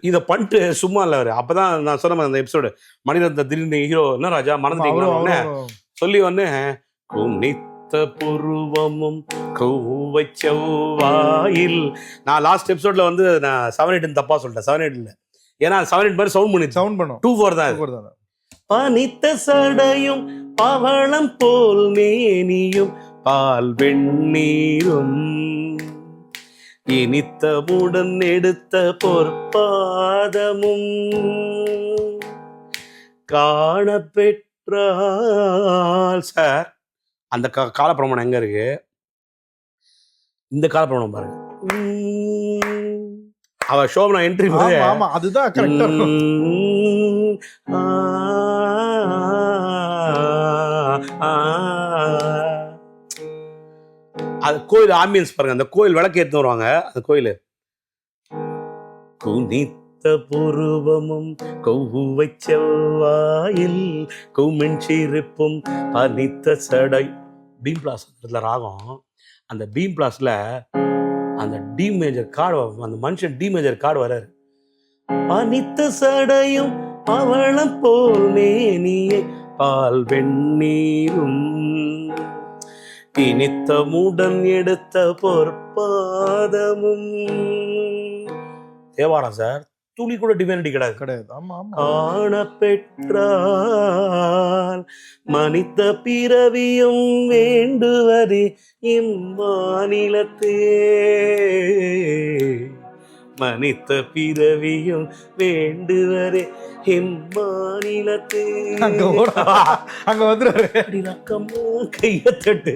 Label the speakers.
Speaker 1: இதை பண்ணிட்டு சும்மா இல்லை அவர். அப்பதான் நான் சொன்ன அந்த எபிசோடு மணிரத்ன திடீர்னு ஹீரோ என்ன ராஜா மறந்துட்டீங்களா சொல்லி வந்து குனித்த புருவமும் கூவை செவ்வாயில். நான் லாஸ்ட் எபிசோட்ல வந்து நான் 7-8 தப்பா சொல்லிட்டேன். 7-8 இல்லை, ஏன்னா 7-8 மாதிரி சவுண்ட் பண்ணும். 2-4 தான். பனித்த சடையும் பவளம் போல் மேனியும் பால் வெண்ணீரும் இனித்தமுடன் எடுத்த பொற்பாதமும் காண பெற்றால். சார் அந்த காலப்பிரமாணம் எங்க இருக்கு? இந்த காலப்பிரமாணம் பாருங்க. அவ ஷோபனா என்ட்ரி
Speaker 2: அதுதான் கரெக்டா.
Speaker 1: அது கோயில் ஆம்பியன்ஸ் பாருங்க. அந்த கோயில் விளக்கு ஏத்து வருவாங்க. அந்த கோயில் குனித்த புருவமும் கொவ்வை செவ்வாயில் குமின் சிரிப்பும் பனித்த சடை. பீம் பிளாஸ் ராகம். அந்த பீம் பிளாஸ்ல அந்த டி மேஜர் கார்டு, அந்த மனுஷன் டி மேஜர் கார்டு வராரு. பனித்த சடையும் அவளம் போல் மேனியை பால் வெண்ணீரும் இனித்தமுடன் எடுத்த பொற்பாதமும். தேவாரம் சார், துளி கூட டிவைனிட்டி கிடையாது. காண பெற்றால் மனித பிறவியும் வேண்டுவதே இம்மாநிலத்தே. மனித பிறவியும் வேண்டுவதே இம்மாநிலத்தே.
Speaker 2: அங்க வந்துரு
Speaker 1: கைய தட்டு.